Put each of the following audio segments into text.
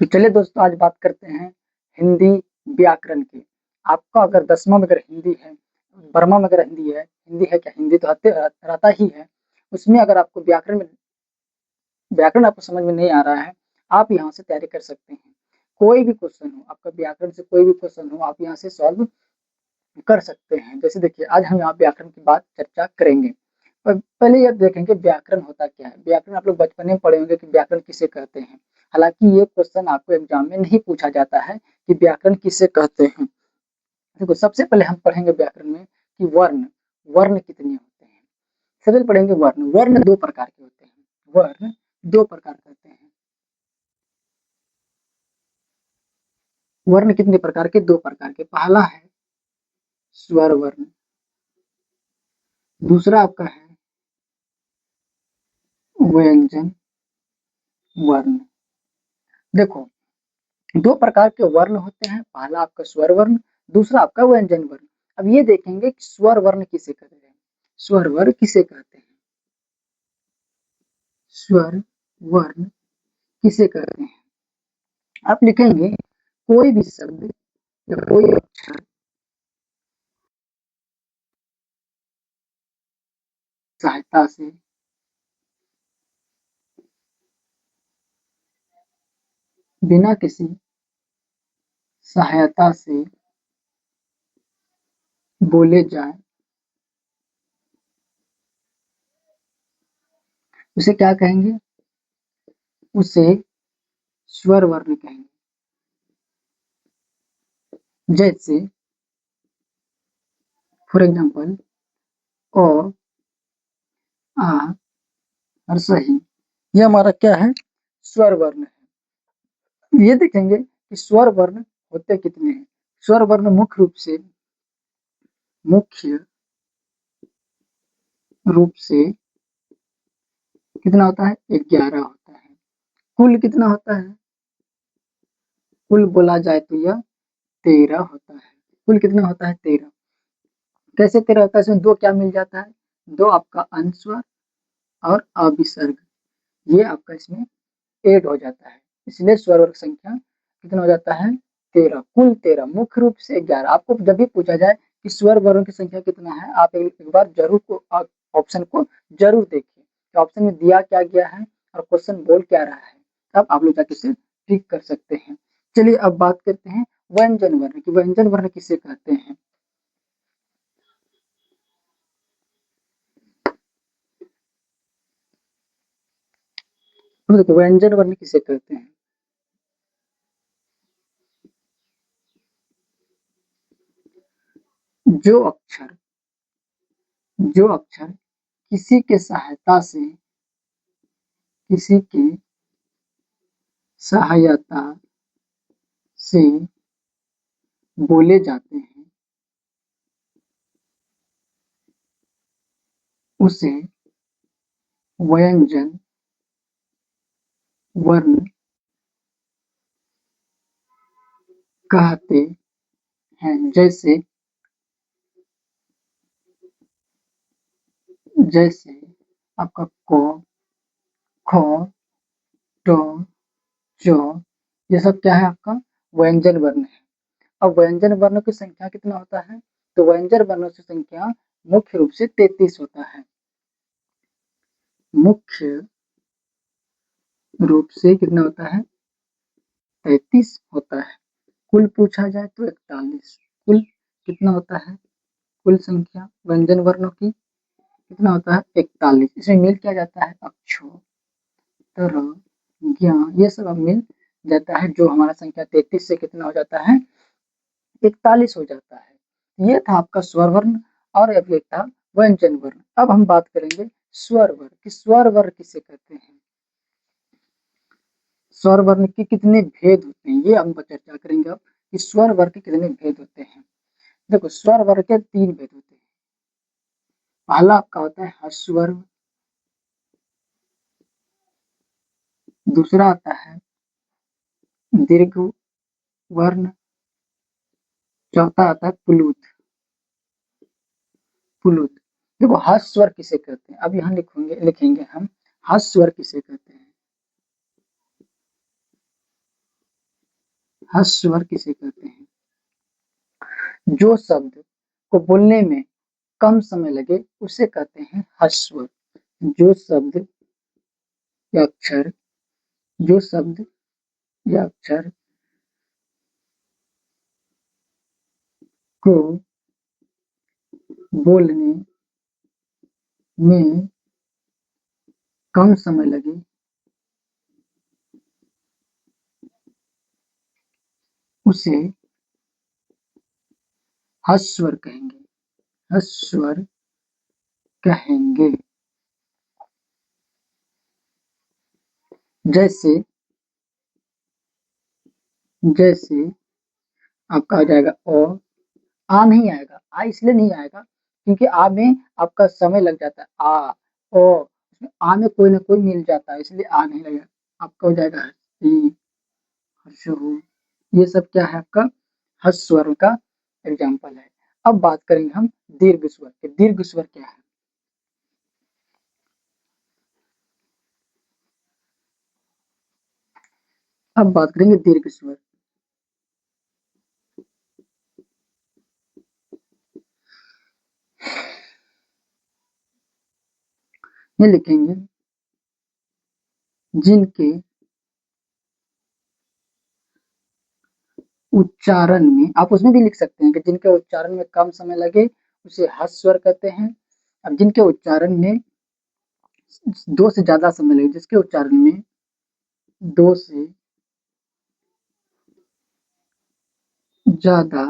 तो चलिए दोस्तों, आज बात करते हैं हिंदी व्याकरण की। आपका अगर 10वां में अगर हिंदी है, 12वां में अगर हिंदी है क्या, हिंदी तो रहता ही है। उसमें अगर आपको व्याकरण आपको समझ में नहीं आ रहा है, आप यहाँ से तैयारी कर सकते हैं। कोई भी क्वेश्चन हो आपका, व्याकरण से कोई भी क्वेश्चन हो, आप यहाँ से सॉल्व कर सकते हैं। जैसे देखिए, आज हम यहाँ व्याकरण की बात चर्चा करेंगे। पहले ये देखेंगे व्याकरण होता क्या है। व्याकरण आप लोग बचपन में पढ़े होंगे कि व्याकरण किसे कहते हैं। हालांकि ये क्वेश्चन आपको एग्जाम में नहीं पूछा जाता है कि व्याकरण किसे कहते हैं। देखो, सबसे पहले हम पढ़ेंगे व्याकरण में कि वर्ण वर्ण कितने होते हैं। सबसे पहले पढ़ेंगे वर्ण। वर्ण दो प्रकार के होते हैं। वर्ण दो प्रकार के होते हैं। वर्ण कितने प्रकार के? दो प्रकार के। पहला है स्वर वर्ण, दूसरा आपका है व्यंजन वर्ण। देखो, दो प्रकार के वर्ण होते हैं। पहला आपका स्वर वर्ण, दूसरा आपका व्यंजन वर्ण। अब ये देखेंगे कि स्वर वर्ण किसे कहते हैं। स्वर वर्ण किसे कहते हैं? स्वर वर्ण किसे कहते हैं? आप लिखेंगे कोई भी शब्द या कोई अक्षर सहायता से बिना किसी सहायता से बोले जाए उसे क्या कहेंगे? उसे स्वर वर्ण कहेंगे। जैसे फॉर एग्जाम्पल अ, आ और सही, ये हमारा क्या है? स्वर वर्ण है। ये देखेंगे कि स्वर वर्ण होते कितने हैं। स्वर वर्ण मुख्य रूप से कितना होता है? 11 होता है। कुल कितना होता है? कुल बोला जाए तो यह 13 होता है। कुल कितना होता है? 13। कैसे 13 होता है? इसमें दो क्या मिल जाता है? दो आपका अनुस्वर और अविसर्ग, ये आपका इसमें ऐड हो जाता है। इसलिए स्वर वर्ग संख्या कितना हो जाता है? 13। कुल 13, मुख्य रूप से 11। आपको जब भी पूछा जाए कि स्वर वर्गों की संख्या कितना है, आप एक बार जरूर को ऑप्शन को जरूर देखिए कि ऑप्शन में दिया क्या गया है और क्वेश्चन बोल क्या रहा है। तब आप लोग जाके इसे ठीक कर सकते हैं। चलिए अब बात करते हैं व्यंजन वर्ण की। व्यंजन वर्ण किसे कहते हैं? तो देखो, व्यंजन वर्ण किसे कहते हैं? जो अक्षर जो अक्षर किसी के सहायता से किसी की सहायता से बोले जाते हैं उसे व्यंजन वर्ण कहते हैं। जैसे आपका क, ख, ट, च, ये सब क्या है? आपका व्यंजन वर्ण है। अब व्यंजन वर्णों की संख्या कितना होता है? तो व्यंजन वर्णों की संख्या मुख्य रूप से 33 होता है। मुख्य रूप से कितना होता है? 33 होता है। कुल पूछा जाए तो 41। कुल कितना होता है? कुल संख्या व्यंजन वर्णों की कितना होता है? 41। इसमें मिल क्या जाता है? अक्षर, तरह, ज्ञान, ये सब अब मिल जाता है, जो हमारा संख्या 33 से कितना हो जाता है? 41 हो जाता है। ये था आपका स्वर वर्ण और अब ये था व्यंजन वर्ण। अब हम बात करेंगे स्वर वर्ण कि स्वर वर्ण किसे कहते हैं। स्वर वर्ण के कितने भेद होते हैं, ये हम चर्चा करेंगे अब कि स्वर वर्ण के कितने भेद होते हैं। देखो, स्वर वर्ण के 3 भेद होते हैं। पहला आपका होता है ह्रस्व वर्ण, दूसरा आता है दीर्घ वर्ण, चौथा आता है पुलुत। देखो, ह्रस्व स्वर किसे कहते हैं? अब यहाँ लिखेंगे हम ह्रस्व स्वर किसे कहते हैं। हस्वर किसे कहते हैं? जो शब्द को बोलने में कम समय लगे उसे कहते हैं हस्वर। जो शब्द या अक्षर जो शब्द या अक्षर को बोलने में कम समय लगे उसे हस्वर कहेंगे। हस्वर कहेंगे। जैसे जैसे आपका आ जाएगा आ नहीं आएगा। आ इसलिए नहीं आएगा क्योंकि आ में आपका समय लग जाता है। आ ओ आ में कोई ना कोई मिल जाता है इसलिए आ नहीं लगेगा। आपका हो जाएगा हर्षु। ये सब क्या है आपका हस्वर का एग्जाम्पल है। अब बात करेंगे हम दीर्घ स्वर के। दीर्घ स्वर क्या है? अब बात करेंगे दीर्घ स्वर। ये लिखेंगे जिनके उच्चारण में, आप उसमें भी लिख सकते हैं कि जिनके उच्चारण में कम समय लगे उसे हस्वर कहते हैं। अब जिनके उच्चारण में दो से ज्यादा समय लगे, जिसके उच्चारण में दो से ज्यादा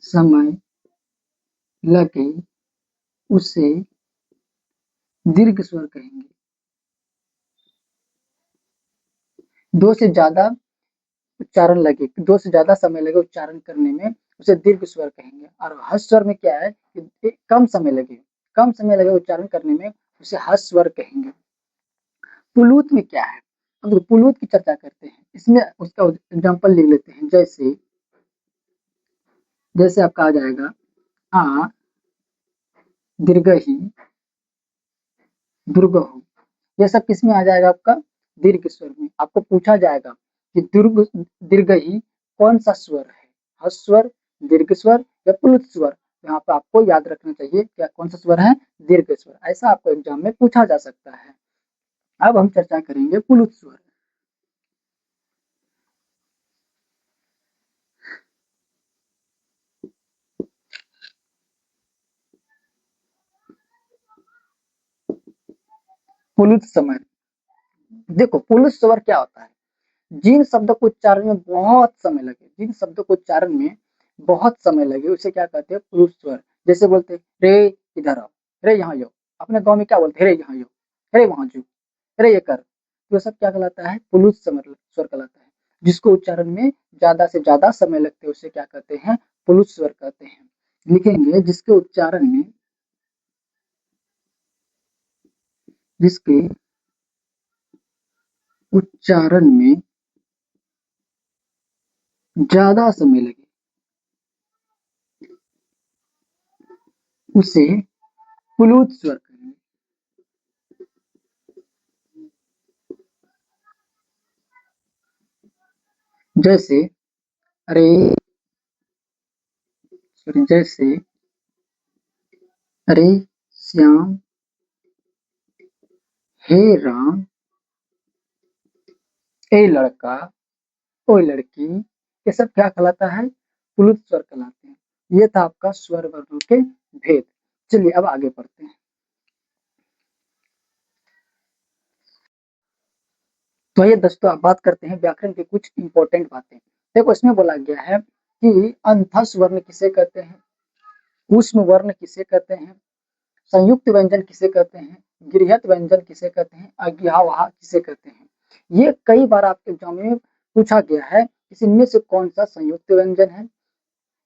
समय लगे उसे दीर्घ स्वर कहेंगे। दो से ज्यादा उच्चारण लगे, दो से ज्यादा समय लगे उच्चारण करने में उसे दीर्घ स्वर कहेंगे। और हस्व स्वर में क्या है कि कम समय लगे, कम समय लगे उच्चारण करने में उसे हस्व स्वर कहेंगे। पुलुत में क्या है? अब पुलुत की चर्चा करते हैं। इसमें उसका एग्जाम्पल लिख लेते हैं। जैसे जैसे आपका आ जाएगा आ दीर्घ ही दुर्गहु। यह सब किस में आ जाएगा? आपका दीर्घ स्वर में। आपको पूछा जाएगा कि दीर्घ ही कौन सा स्वर है, हस्वर, दीर्घ स्वर या प्लुत स्वर? यहाँ पे आपको याद रखना चाहिए क्या कौन सा स्वर है, दीर्घ स्वर। ऐसा आपको एग्जाम में पूछा जा सकता है। अब हम चर्चा करेंगे प्लुत स्वर। प्लुत समय, देखो प्लुत स्वर क्या होता है? जिन शब्दों को उच्चारण में बहुत समय लगे, जिन शब्दों को उच्चारण में बहुत समय लगे उसे क्या कहते हैं? प्लुत स्वर। जैसे बोलते रे इधर आओ, रे यहाँ यो। अपने गांव में क्या बोलते? रे यहाँ यो, रे वहां जो, रे ये कर। तो सब क्या कहलाता है? प्लुत स्वर कहलाता है। जिसको उच्चारण में ज्यादा से ज्यादा समय लगते हैं उसे क्या कहते हैं? प्लुत स्वर कहते हैं। लिखेंगे जिसके उच्चारण में, जिसके उच्चारण में ज्यादा समय लगे उसे प्लुत स्वर कहेंगे। जैसे अरे सॉरी, जैसे अरे श्याम, हे राम, ए लड़का, ओ लड़की। ये सब क्या कहलाता है? प्लुत स्वर कहलाते हैं। ये था आपका स्वर वर्णों के भेद। चलिए अब आगे बढ़ते हैं। तो ये दोस्तों आप बात करते हैं व्याकरण की कुछ इंपॉर्टेंट बातें। देखो इसमें बोला गया है कि अंतस वर्ण किसे कहते हैं, ऊष्म वर्ण किसे कहते हैं, संयुक्त व्यंजन किसे कहते हैं, गृहत व्यंजन किसे कहते हैं, अज्ञावह किसे कहते हैं। ये कई बार आपके एग्जाम में पूछा गया है कि इनमें से कौन सा संयुक्त व्यंजन है,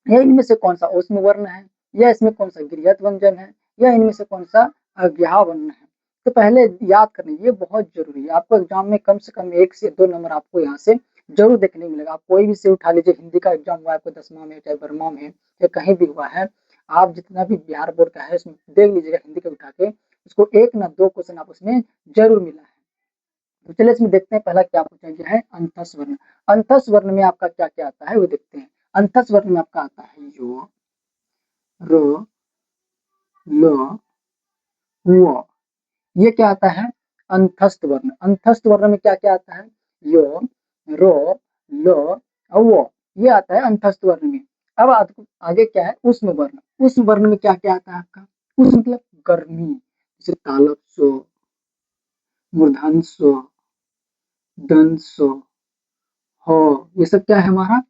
या इनमें से कौन सा ऊष्म वर्ण है, या इसमें कौन सा गृहत व्यंजन है, या इनमें से कौन सा अज्ञा वर्ण है। तो पहले याद करने, ये बहुत जरूरी है। आपको एग्जाम में कम से कम 1 से 2 नंबर आपको यहाँ से जरूर देखने मिलेगा। आप कोई भी से उठा लीजिए, हिंदी का एग्जाम हुआ आपको 10वां में, चाहे 12वां में, या कहीं भी हुआ है, आप जितना भी बिहार बोर्ड का है उसमें देख लीजिएगा हिंदी का उठा के, उसको 1 ना 2 क्वेश्चन आप उसमें जरूर मिला है। तो चलिए इसमें देखते हैं पहला क्या पूछा गया है, अंतस वर्ण। अंतस वर्ण में आपका क्या क्या आता है वो देखते हैं। अंतस वर्ण में आपका आता है यो, रो, लो, वो। ये क्या आता है, अंतस्थ वर्ण। अंतस्थ वर्ण में क्या क्या आता है, यो, रो, लो और वो, ये आता है अंतस्थ वर्ण में। अब आगे क्या है, उष्म वर्ण। उष्म वर्ण में क्या क्या आता है आपका, उष्म मतलब गर्मी, जैसे तालब सो, मूर्धन सो, दंत सो, हो, ये सब क्या है हमारा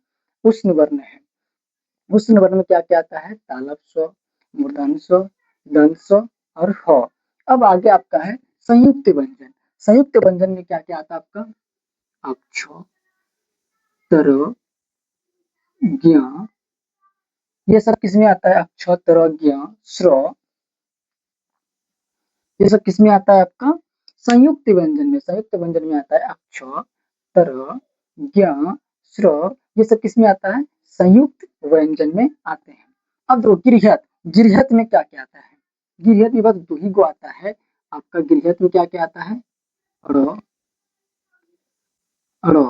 उष्ण वर्ण है। उष्ण वर्ण में क्या क्या आता है, तालब स्व, मूर्धन स्व, दंत स्व और हो। अब आगे आपका है संयुक्त व्यंजन। संयुक्त व्यंजन में क्या क्या आता है आपका, अक्ष, तर, ज्ञ, ये सब किसमें आता है, अक्ष, तर, ज्ञ, श्र, ये सब किसमें आता है आपका, संयुक्त व्यंजन में। संयुक्त व्यंजन में आता है अक्ष, तर, ज्ञ, श्र, ये सब किसमें आता है, संयुक्त व्यंजन में आते हैं। अब देखो गिरहत। गिरहत में क्या क्या आता है, गिरहत में बस दो ही गो आता है आपका। गिरहत में क्या क्या आता है, रो, अड़ो,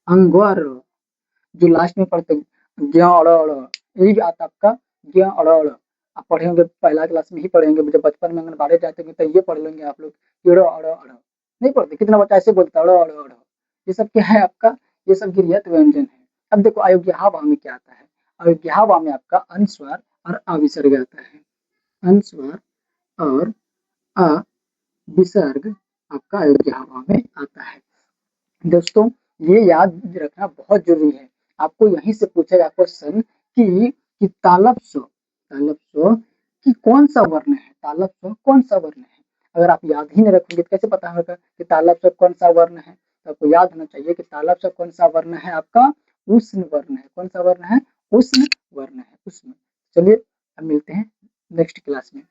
अंगो, अड़ो, जो लास्ट में पढ़ते हैं ज्ञ अड़ अड़, यही आता आपका ज्ञ अड़ अड़। आप पढ़े होंगे पहला क्लास में ही पढ़े होंगे, जब बचपन में आंगनबाड़ी जाते होंगे तो ये पढ़ लेंगे आप लोग, इड़ो अड़ो अड़। नहीं पढ़ते, कितना बच्चा ऐसे बोलता है अड़ो अड़ो अड़। ये सब क्या है आपका, ये सब गिरहत व्यंजन है। अब देखो अयोग्यहावा में क्या आता है, अयोग्यहावा में आपका अनुस्वार और अविसर्ग आता है। अनुस्वार और अविसर्ग आपका अयोग्यहावा में आता है। दोस्तों ये याद रखना बहुत जरूरी है। आपको यहीं से पूछेगा क्वेश्चन कि तालब स्व कि कौन सा वर्ण है, तालब स्व कौन सा वर्ण है। अगर आप याद ही नहीं रखेंगे तो कैसे पता होगा कि तालब स्व कौन सा वर्ण है। तो आपको याद होना चाहिए कि तालब स्व कौन सा वर्ण है आपका, उष्ण वर्ण है। कौन सा वर्ण है, उष्ण वर्ण है, उष्ण। चलिए अब मिलते हैं नेक्स्ट क्लास में।